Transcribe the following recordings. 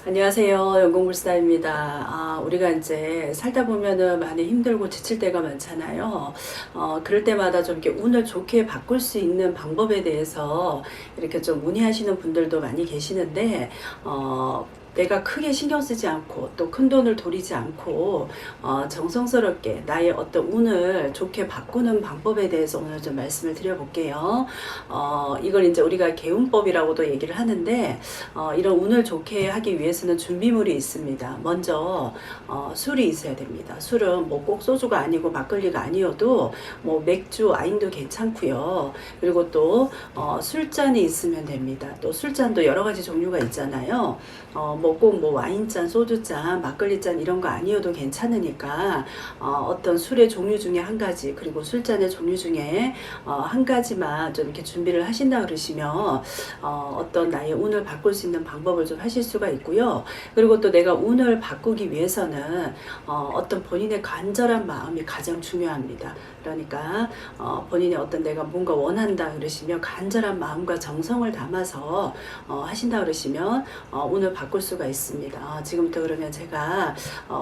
안녕하세요. 연공불사입니다. 우리가 이제 살다 보면은 많이 힘들고 지칠 때가 많잖아요. 그럴 때마다 좀 이렇게 운을 좋게 바꿀 수 있는 방법에 대해서 이렇게 좀 문의하시는 분들도 많이 계시는데, 내가 크게 신경 쓰지 않고 또 큰 돈을 들이지 않고 정성스럽게 나의 어떤 운을 좋게 바꾸는 방법에 대해서 오늘 좀 말씀을 드려볼게요. 이걸 이제 우리가 개운법이라고도 얘기를 하는데, 이런 운을 좋게 하기 위해서는 준비물이 있습니다. 먼저 술이 있어야 됩니다. 술은 뭐 꼭 소주가 아니고 막걸리가 아니어도 뭐 맥주, 와인도 괜찮고요. 그리고 또 술잔이 있으면 됩니다. 또 술잔도 여러 가지 종류가 있잖아요. 뭐 꼭 뭐 와인잔, 소주잔, 막걸리잔 이런 거 아니어도 괜찮으니까 어떤 술의 종류 중에 한 가지, 그리고 술잔의 종류 중에 한 가지만 좀 이렇게 준비를 하신다 그러시면 어떤 나의 운을 바꿀 수 있는 방법을 좀 하실 수가 있고요. 그리고 또 내가 운을 바꾸기 위해서는 어떤 본인의 간절한 마음이 가장 중요합니다. 그러니까 본인이 어떤 내가 뭔가 원한다 그러시면 간절한 마음과 정성을 담아서 하신다 그러시면 운을 바꿀 수가 있습니다. 지금부터 그러면 제가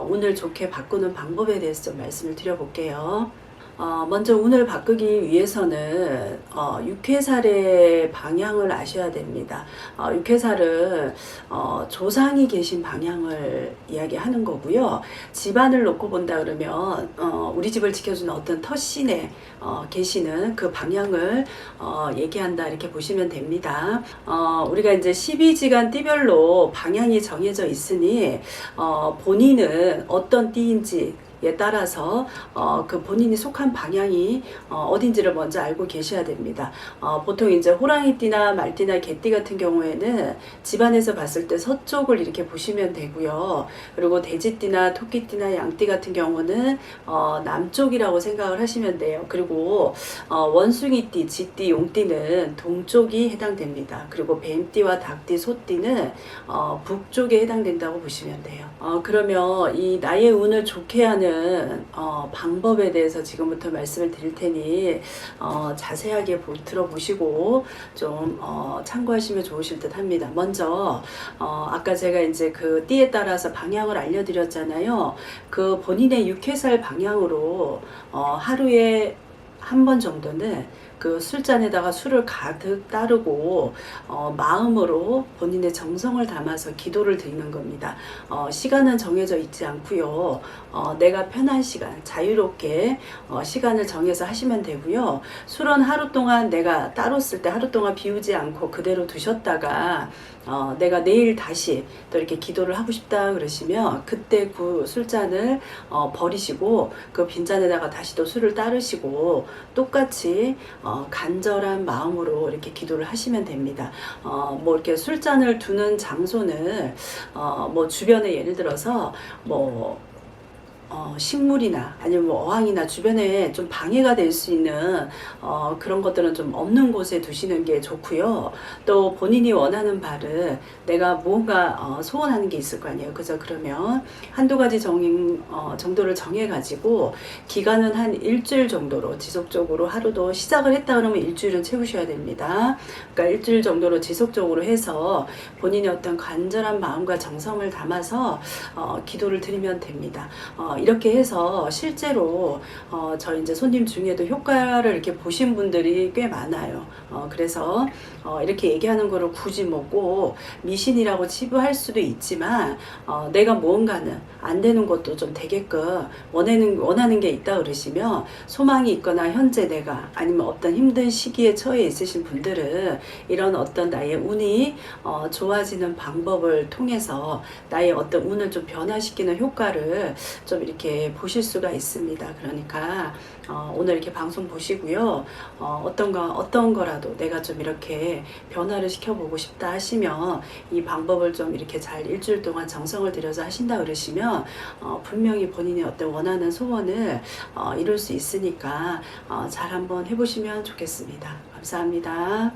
운을 좋게 바꾸는 방법에 대해서 좀 말씀을 드려볼게요. 먼저 운을 바꾸기 위해서는 육회살의 방향을 아셔야 됩니다. 육회살은 조상이 계신 방향을 이야기하는 거고요. 집안을 놓고 본다 그러면 우리 집을 지켜주는 어떤 텃신에 계시는 그 방향을 얘기한다 이렇게 보시면 됩니다. 우리가 이제 12지간 띠별로 방향이 정해져 있으니 본인은 어떤 띠인지 에 따라서 그 본인이 속한 방향이 어딘지를 먼저 알고 계셔야 됩니다. 보통 이제 호랑이띠나 말띠나 개띠 같은 경우에는 집안에서 봤을 때 서쪽을 이렇게 보시면 되고요. 그리고 돼지띠나 토끼띠나 양띠 같은 경우는 남쪽이라고 생각을 하시면 돼요. 그리고 원숭이띠, 쥐띠, 용띠는 동쪽이 해당됩니다. 그리고 뱀띠와 닭띠, 소띠는 북쪽에 해당된다고 보시면 돼요. 그러면 이 나의 운을 좋게 하는 방법에 대해서 지금부터 말씀을 드릴 테니 자세하게 들어보시고 좀 참고하시면 좋으실 듯 합니다. 먼저 아까 제가 이제 그 띠에 따라서 방향을 알려드렸잖아요. 그 본인의 육회살 방향으로 하루에 한 번 정도는 그 술잔에다가 술을 가득 따르고 마음으로 본인의 정성을 담아서 기도를 드리는 겁니다. 시간은 정해져 있지 않고요. 내가 편한 시간, 자유롭게 시간을 정해서 하시면 되고요. 술은 하루 동안 내가 따로 쓸 때 하루 동안 비우지 않고 그대로 두셨다가 내가 내일 다시 또 이렇게 기도를 하고 싶다 그러시면 그때 그 술잔을 버리시고 그 빈잔에다가 다시 또 술을 따르시고 똑같이 간절한 마음으로 이렇게 기도를 하시면 됩니다. 뭐 이렇게 술잔을 두는 장소는 뭐 주변에 예를 들어서 뭐 식물이나 아니면 뭐 어항이나 주변에 좀 방해가 될 수 있는 그런 것들은 좀 없는 곳에 두시는 게 좋고요. 또 본인이 원하는 바를 내가 뭔가 소원하는 게 있을 거 아니에요. 그죠? 그러면 한두 가지 정도를 정해 가지고 기간은 한 일주일 정도로 지속적으로 하루도 시작을 했다 그러면 일주일은 채우셔야 됩니다. 그러니까 일주일 정도로 지속적으로 해서 본인의 어떤 간절한 마음과 정성을 담아서 기도를 드리면 됩니다. 이렇게 해서 실제로 저희 이제 손님 중에도 효과를 이렇게 보신 분들이 꽤 많아요. 그래서 이렇게 얘기하는 거를 굳이 뭐 꼭 미신이라고 치부할 수도 있지만 내가 무언가는 안 되는 것도 좀 되게끔 원하는 게 있다 그러시면 소망이 있거나 현재 내가 아니면 어떤 힘든 시기에 처해 있으신 분들은 이런 어떤 나의 운이 좋아지는 방법을 통해서 나의 어떤 운을 좀 변화시키는 효과를 좀 이렇게 보실 수가 있습니다. 그러니까 오늘 이렇게 방송 보시고요. 어떤 거라도 내가 좀 이렇게 변화를 시켜보고 싶다 하시면 이 방법을 좀 이렇게 잘 일주일 동안 정성을 들여서 하신다 그러시면 분명히 본인이 어떤 원하는 소원을 이룰 수 있으니까 잘 한번 해보시면 좋겠습니다. 감사합니다.